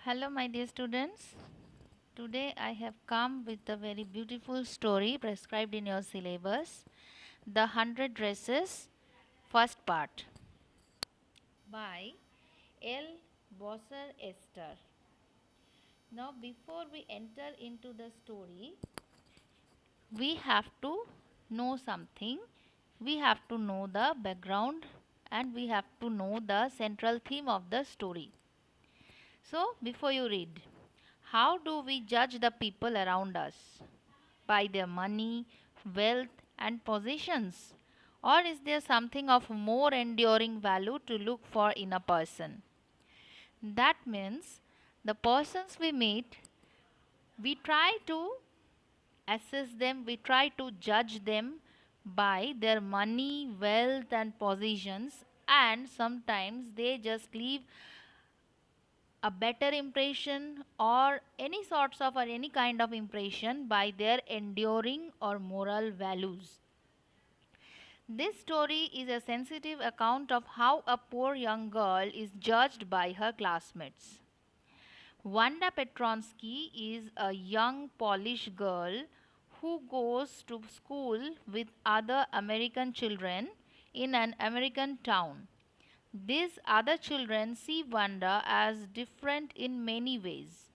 Hello, my dear students. Today I have come with a very beautiful story prescribed in your syllabus, The Hundred Dresses, first part, by L. Bosser Esther. Now, before we enter into the story, we have to know something. We have to know the background and we have to know the central theme of the story. So, before you read, how do we judge the people around us? By their money, wealth, and possessions? Or is there something of more enduring value to look for in a person? That means the persons we meet, we try to assess them, we try to judge them by their money, wealth, and possessions, and sometimes they just leave a better impression or any sorts of or any kind of impression by their enduring or moral values. This story is a sensitive account of how a poor young girl is judged by her classmates. Wanda Petronsky is a young Polish girl who goes to school with other American children in an American town. These other children see Wanda as different in many ways.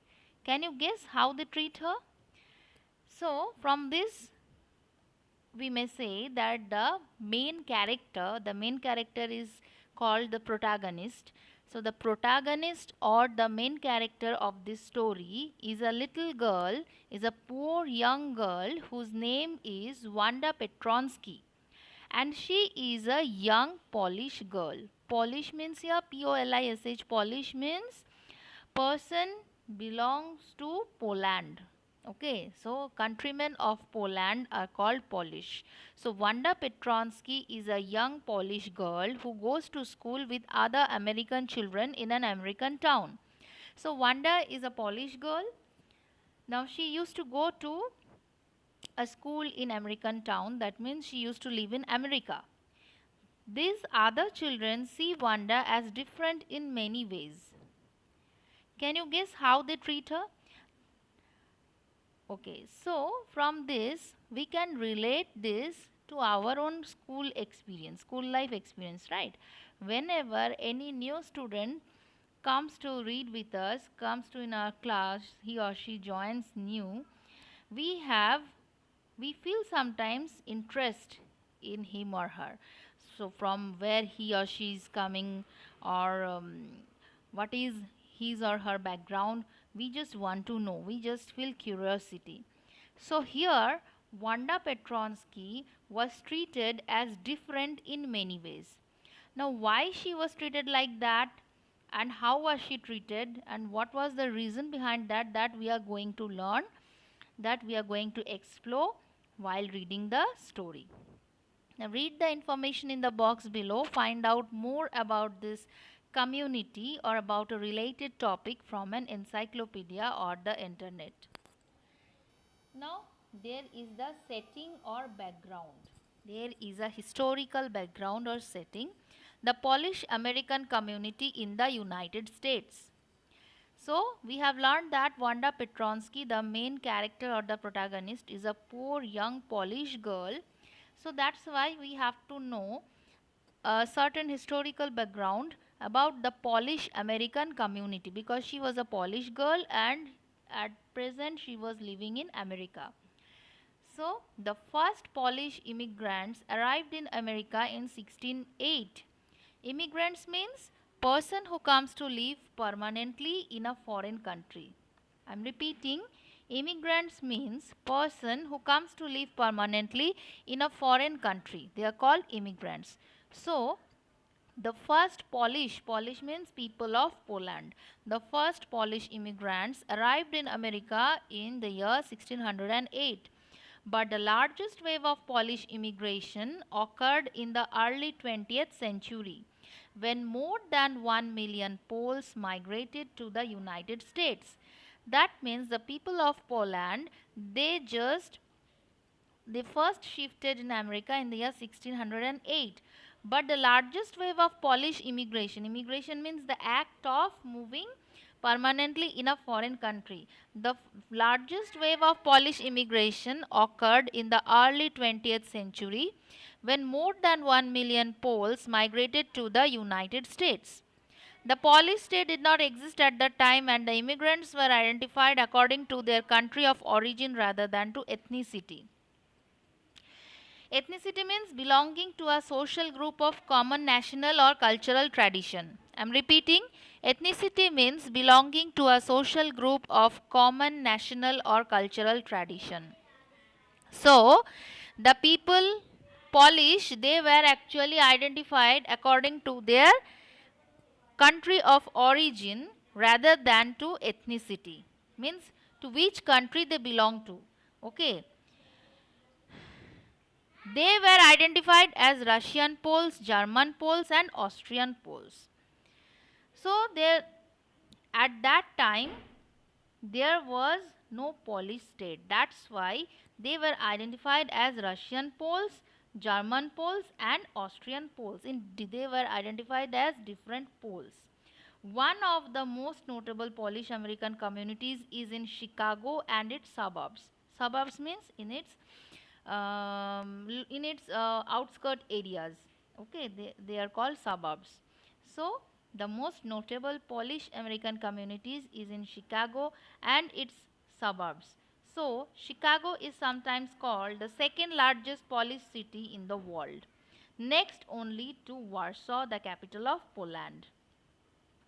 Can you guess how they treat her? So, from this, we may say that the main character is called the protagonist. So, the protagonist or the main character of this story is a little girl, is a poor young girl whose name is Wanda Petronsky, and she is a young Polish girl. Polish means here Polish. Polish means person belongs to Poland. Okay, so countrymen of Poland are called Polish. So Wanda Petronsky is a young Polish girl who goes to school with other American children in an American town. So Wanda is a Polish girl. Now she used to go to a school in American town. That means she used to live in America. These other children see Wanda as different in many ways. Can you guess how they treat her? Okay, so from this we can relate this to our own school experience, school life experience, right? Whenever any new student comes to read with us, comes to in our class, he or she joins new, we have we feel sometimes interest in him or her. So from where he or she is coming, or what is his or her background, we just want to know, we just feel curiosity. So here Wanda Petronsky was treated as different in many ways. Now why she was treated like that, and how was she treated, and what was the reason behind that, that we are going to learn, that we are going to explore while reading the story. Now read the information in the box below, find out more about this community or about a related topic from an encyclopedia or the internet. Now there is the setting or background. There is a historical background or setting. The Polish American community in the United States. So we have learned that Wanda Petronsky, the main character or the protagonist, is a poor young Polish girl. So that's why we have to know a certain historical background about the Polish American community, because she was a Polish girl and at present she was living in America. So the first Polish immigrants arrived in America in 1608. Immigrants means person who comes to live permanently in a foreign country. I am repeating, immigrants means person who comes to live permanently in a foreign country. They are called immigrants. So the first Polish means people of Poland. The first Polish immigrants arrived in America in the year 1608. But the largest wave of Polish immigration occurred in the early 20th century, when more than 1 million Poles migrated to the United States. That means the people of Poland, they first shifted in America in the year 1608. But the largest wave of Polish immigration means the act of moving permanently in a foreign country. The largest wave of Polish immigration occurred in the early 20th century when more than 1 million Poles migrated to the United States. The Polish state did not exist at that time, and the immigrants were identified according to their country of origin rather than to ethnicity. Ethnicity means belonging to a social group of common national or cultural tradition. I am repeating, ethnicity means belonging to a social group of common national or cultural tradition. So, the people Polish, they were actually identified according to their country of origin rather than to ethnicity. Means to which country they belong to. Okay. They were identified as Russian Poles, German Poles, and Austrian Poles. So there, at that time, there was no Polish state. That's why they were identified as Russian Poles, German Poles, and Austrian Poles. They were identified as different Poles. One of the most notable Polish American communities is in Chicago and its suburbs. Suburbs means in its outskirt areas. Okay, they are called suburbs. So the most notable Polish American communities is in Chicago and its suburbs. So Chicago is sometimes called the second largest Polish city in the world, next only to Warsaw, the capital of Poland.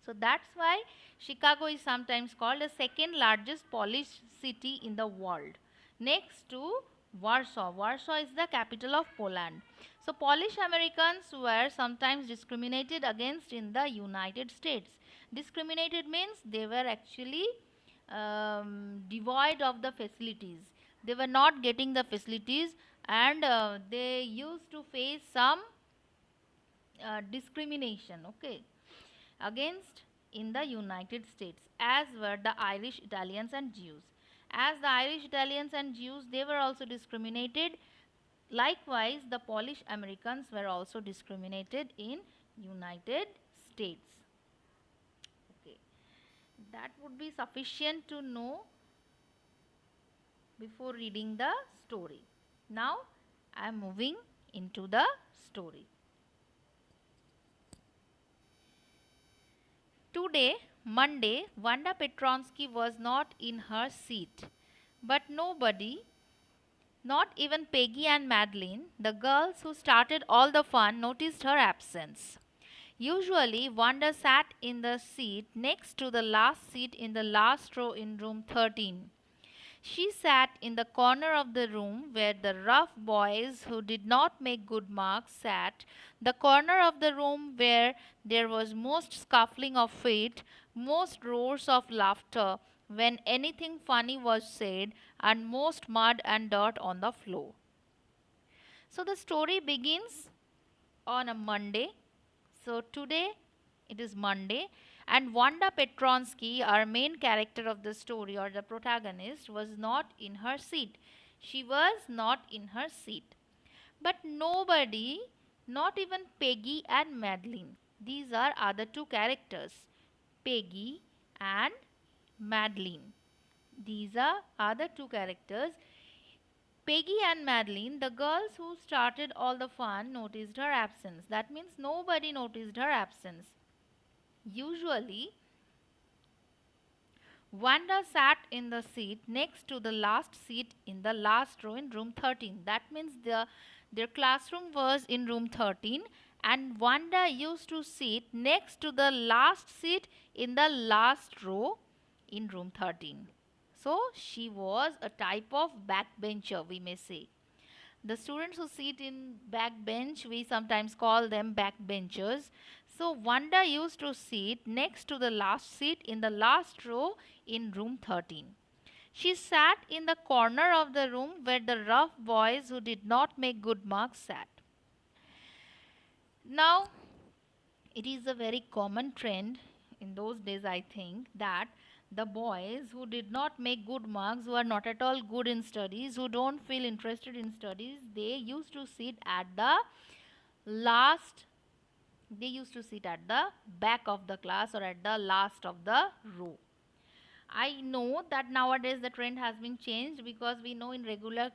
So that's why Chicago is sometimes called the second largest Polish city in the world, next to Warsaw. Warsaw is the capital of Poland. So Polish Americans were sometimes discriminated against in the United States. Discriminated means they were actually devoid of the facilities. They were not getting the facilities, and they used to face some discrimination. Okay, against in the United States, as were the Irish, Italians, and Jews. As the Irish, Italians, and Jews, they were also discriminated. Likewise, the Polish Americans were also discriminated in United States. Okay, that would be sufficient to know before reading the story. Now, I am moving into the story. Today, Monday, Wanda Petronsky was not in her seat. But nobody, not even Peggy and Madeline, the girls who started all the fun, noticed her absence. Usually, Wanda sat in the seat next to the last seat in the last row in room 13. She sat in the corner of the room where the rough boys who did not make good marks sat, the corner of the room where there was most scuffling of feet, most roars of laughter when anything funny was said, and most mud and dirt on the floor. So the story begins on a Monday. So today it is Monday, and Wanda Petronsky, our main character of the story or the protagonist, was not in her seat. She was not in her seat. But nobody, not even Peggy and Madeline, these are other two characters, Peggy and Madeline. These are other two characters. Peggy and Madeline, the girls who started all the fun, noticed her absence. That means nobody noticed her absence. Usually, Wanda sat in the seat next to the last seat in the last row in room 13. That means their classroom was in room 13, and Wanda used to sit next to the last seat in the last row in room 13. So she was a type of backbencher, we may say. The students who sit in back bench, we sometimes call them backbenchers. So Wanda used to sit next to the last seat in the last row in room 13. She sat in the corner of the room where the rough boys who did not make good marks sat. Now, it is a very common trend in those days, I think, that the boys who did not make good marks, who are not at all good in studies, who don't feel interested in studies, they used to sit at the last, they used to sit at the back of the class or at the last of the row. I know that nowadays the trend has been changed, because we know in regular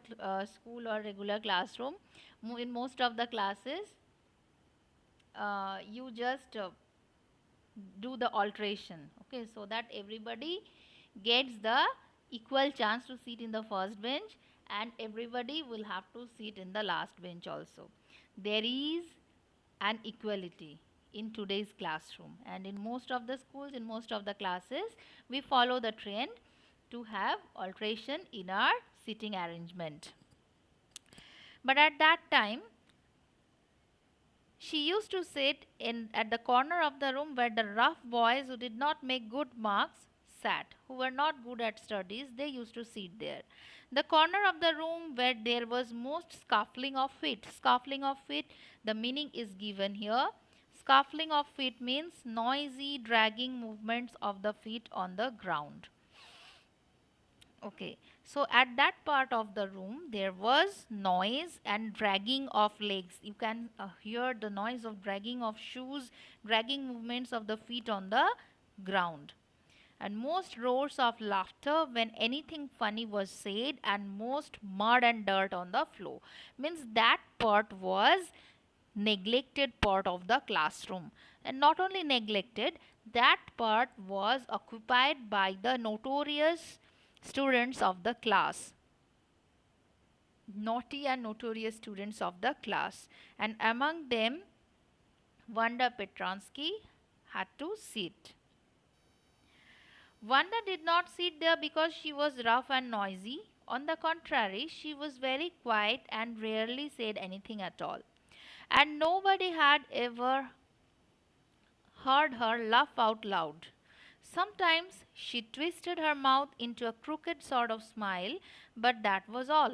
school or regular classroom, in most of the classes, you just do the alteration, okay, so that everybody gets the equal chance to sit in the first bench, and everybody will have to sit in the last bench also. There is an equality in today's classroom, and in most of the schools, in most of the classes, we follow the trend to have alteration in our sitting arrangement. But at that time, she used to sit in at the corner of the room where the rough boys who did not make good marks sat, who were not good at studies, they used to sit there. The corner of the room where there was most scuffling of feet. Scuffling of feet, the meaning is given here. Scuffling of feet means noisy, dragging movements of the feet on the ground. Okay, so at that part of the room, there was noise and dragging of legs. You can hear the noise of dragging of shoes, dragging movements of the feet on the ground. And most roars of laughter when anything funny was said, and most mud and dirt on the floor. Means that part was neglected part of the classroom. And not only neglected, that part was occupied by the notorious students of the class, naughty and notorious students of the class, and among them Wanda Petronsky had to sit. Wanda did not sit there because she was rough and noisy. On the contrary, she was very quiet and rarely said anything at all. And nobody had ever heard her laugh out loud. Sometimes she twisted her mouth into a crooked sort of smile, but that was all.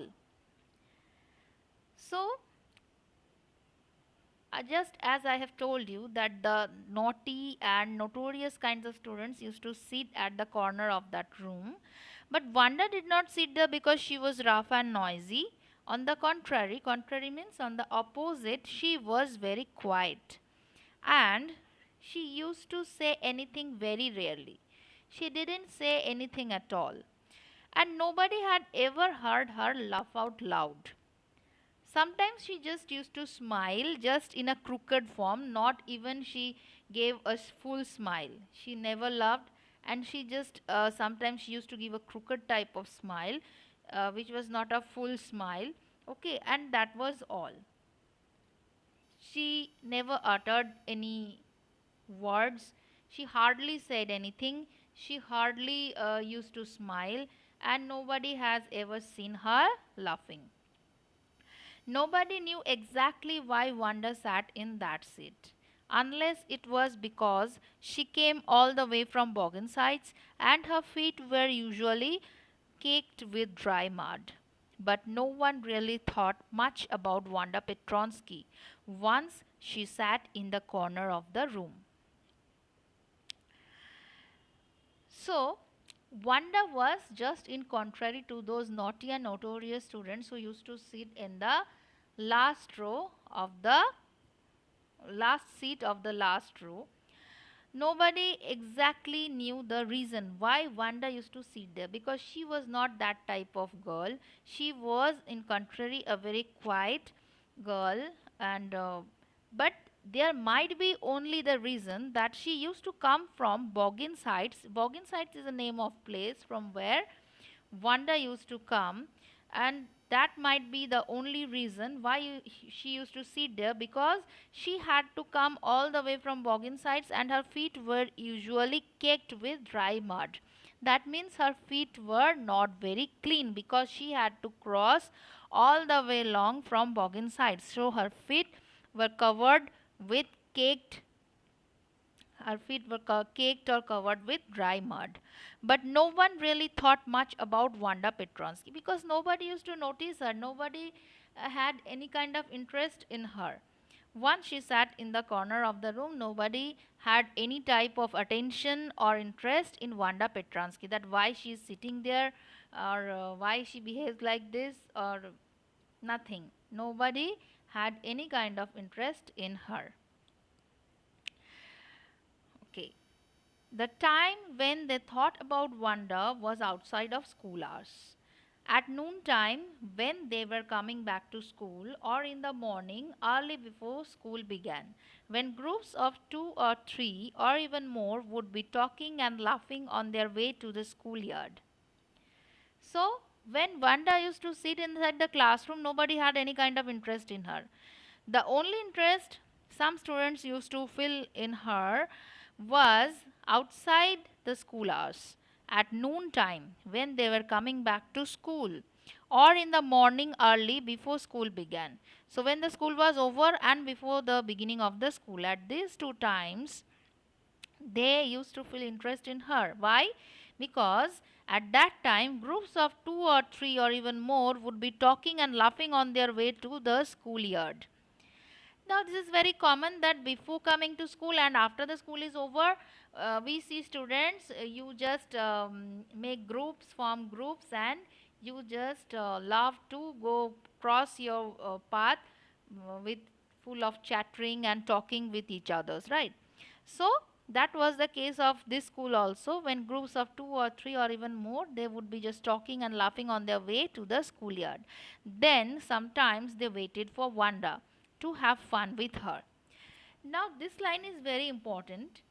So, just as I have told you that the naughty and notorious kinds of students used to sit at the corner of that room, but Wanda did not sit there because she was rough and noisy. On the contrary, contrary means on the opposite, she was very quiet, and she used to say anything very rarely. She didn't say anything at all, and nobody had ever heard her laugh out loud. Sometimes she just used to smile just in a crooked form, not even she gave a full smile. She never laughed, and she just sometimes she used to give a crooked type of smile, which was not a full smile. Okay, and that was all. She never uttered any words. She hardly said anything. She hardly used to smile, and nobody has ever seen her laughing. Nobody knew exactly why Wanda sat in that seat, unless it was because she came all the way from Bogginsides and her feet were usually caked with dry mud. But no one really thought much about Wanda Petronsky once she sat in the corner of the room. So, Wanda was just in contrary to those naughty and notorious students who used to sit in the last row of the last seat of the last row. Nobody exactly knew the reason why Wanda used to sit there, because she was not that type of girl. She was, in contrary, a very quiet girl, and but there might be only the reason that she used to come from Boggins Heights. Boggins Heights is the name of place from where Wanda used to come, and that might be the only reason why she used to sit there, because she had to come all the way from Bogginsides and her feet were usually caked with dry mud. That means her feet were not very clean, because she had to cross all the way long from Bogginsides. So her feet were covered with caked her feet were caked or covered with dry mud. But no one really thought much about Wanda Petronsky, because nobody used to notice her. Nobody had any kind of interest in her. Once she sat in the corner of the room, nobody had any type of attention or interest in Wanda Petronsky, that why she is sitting there, or why she behaves like this, or nothing. Nobody had any kind of interest in her. Okay. The time when they thought about Wanda was outside of school hours. At noontime, when they were coming back to school, or in the morning, early before school began, when groups of two or three or even more would be talking and laughing on their way to the schoolyard. So, when Wanda used to sit inside the classroom, nobody had any kind of interest in her. The only interest some students used to feel in her was outside the school hours at noon time when they were coming back to school, or in the morning early before school began. So, when the school was over and before the beginning of the school, at these two times, they used to feel interest in her. Why? Because at that time, groups of two or three or even more would be talking and laughing on their way to the schoolyard. Now, this is very common that before coming to school and after the school is over, we see students, you just make groups, form groups, and you just love to go cross your path with full of chattering and talking with each others, right? So, that was the case of this school also. When groups of two or three or even more, they would be just talking and laughing on their way to the schoolyard. Then sometimes they waited for Wanda to have fun with her. Now, this line is very important.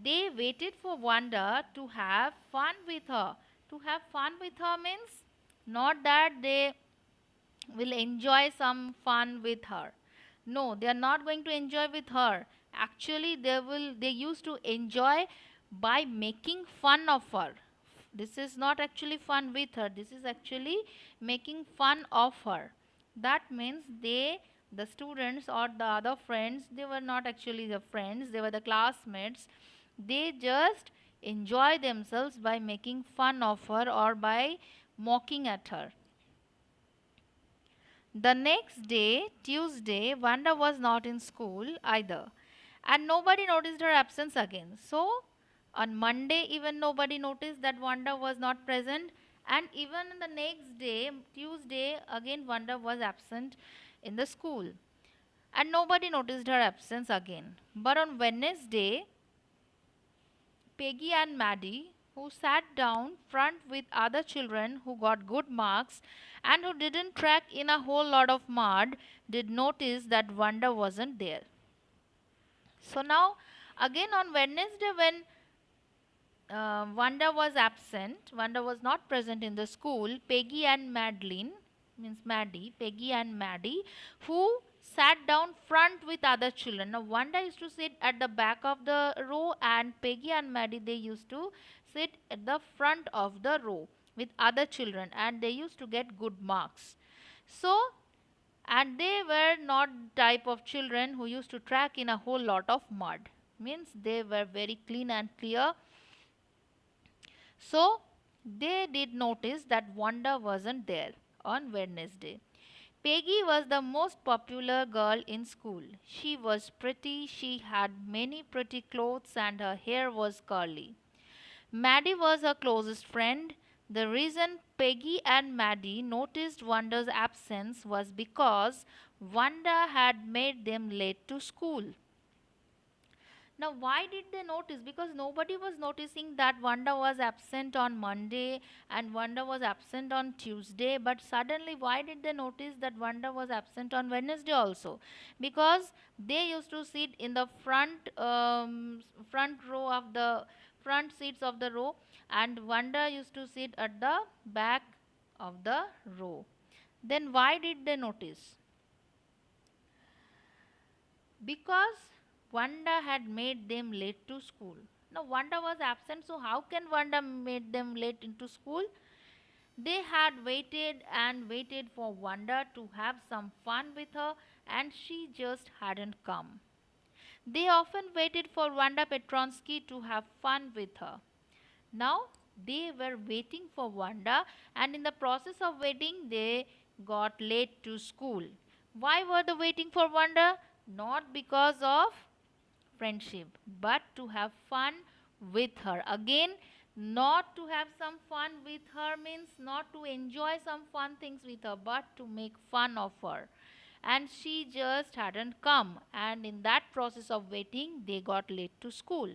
They waited for Wanda to have fun with her. To have fun with her means not that they will enjoy some fun with her. No, they are not going to enjoy with her. Actually, they used to enjoy by making fun of her. This is not actually fun with her. This is actually making fun of her. That means the students or the other friends, they were not actually the friends, they were the classmates. They just enjoy themselves by making fun of her or by mocking at her. The next day, Tuesday, Wanda was not in school either, and nobody noticed her absence again. So, on Monday, even nobody noticed that Wanda was not present, and even the next day, Tuesday, again Wanda was absent in the school, and nobody noticed her absence again. But on Wednesday, Peggy and Maddie, who sat down front with other children who got good marks and who didn't track in a whole lot of mud, did notice that Wanda wasn't there. So now, again on Wednesday, when Wanda was absent, Wanda was not present in the school, Peggy and Madeline, means Maddie, Peggy and Maddie, who sat down front with other children. Now, Wanda used to sit at the back of the row, and Peggy and Maddie, they used to sit at the front of the row with other children, and they used to get good marks. So, and they were not type of children who used to track in a whole lot of mud, means they were very clean and clear. So they did notice that Wanda wasn't there on Wednesday. Peggy was the most popular girl in school. She was pretty, she had many pretty clothes, and her hair was curly. Maddie was her closest friend. The reason Peggy and Maddie noticed Wanda's absence was because Wanda had made them late to school. Now, why did they notice? Because nobody was noticing that Wanda was absent on Monday and Wanda was absent on Tuesday. But suddenly, why did they notice that Wanda was absent on Wednesday also? Because they used to sit in the front row of the front seats of the row, and Wanda used to sit at the back of the row. Then, why did they notice? Because Wanda had made them late to school. Now Wanda was absent, so how can Wanda made them late into school? They had waited and waited for Wanda to have some fun with her, and she just hadn't come. They often waited for Wanda Petronsky to have fun with her. Now they were waiting for Wanda, and in the process of waiting, they got late to school. Why were they waiting for Wanda? Not because of friendship, but to have fun with her. Again, not to have some fun with her means not to enjoy some fun things with her, but to make fun of her. And she just hadn't come, and in that process of waiting, they got late to school.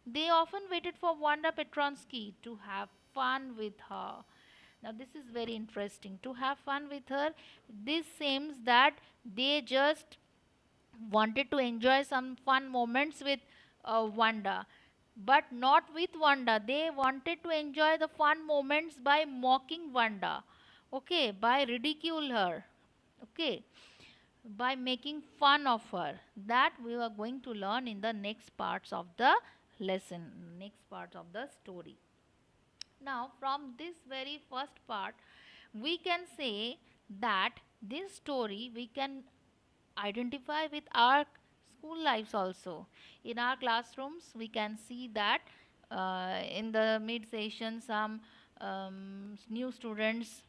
They often waited for Wanda Petronsky to have fun with her. Now, this is very interesting. To have fun with her, this seems that they just wanted to enjoy some fun moments with Wanda, but not with Wanda. They wanted to enjoy the fun moments by mocking Wanda, okay, by ridicule her, okay, by making fun of her. That we are going to learn in the next parts of the lesson, next parts of the story. Now, from this very first part, we can say that this story we can identify with our school lives also. In our classrooms, we can see that in the mid session, some new students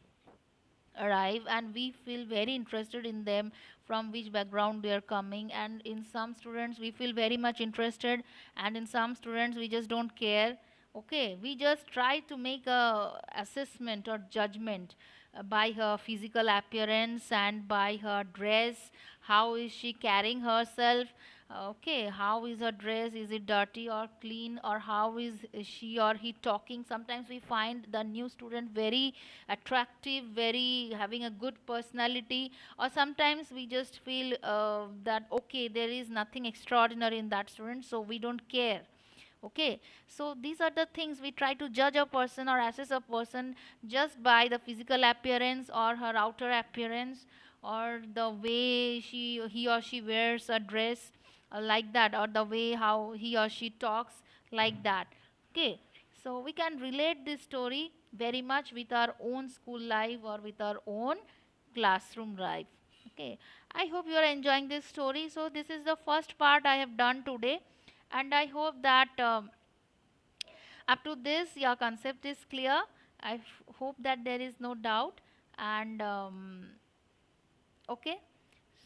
arrive and we feel very interested in them, from which background they are coming, and in some students we feel very much interested, and in some students we just don't care. Okay, we just try to make a assessment or judgment by her physical appearance and by her dress, how is she carrying herself. Okay, how is her dress, is it dirty or clean, or how is she or he talking. Sometimes we find the new student very attractive, very having a good personality, or sometimes we just feel that okay, there is nothing extraordinary in that student, so we don't care. Okay, so these are the things we try to judge a person or assess a person just by the physical appearance or her outer appearance, or the way he or she wears a dress, like that, or the way how he or she talks, like that. Okay, so we can relate this story very much with our own school life or with our own classroom life. Okay, I hope you are enjoying this story. So this is the first part I have done today, and I hope that up to this your concept is clear. Hope that there is no doubt. And okay,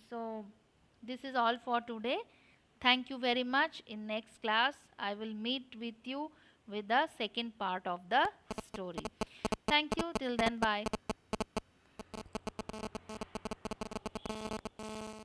so this is all for today. Thank you very much. In next class I will meet with you with the second part of the story. Thank you. Till then, bye.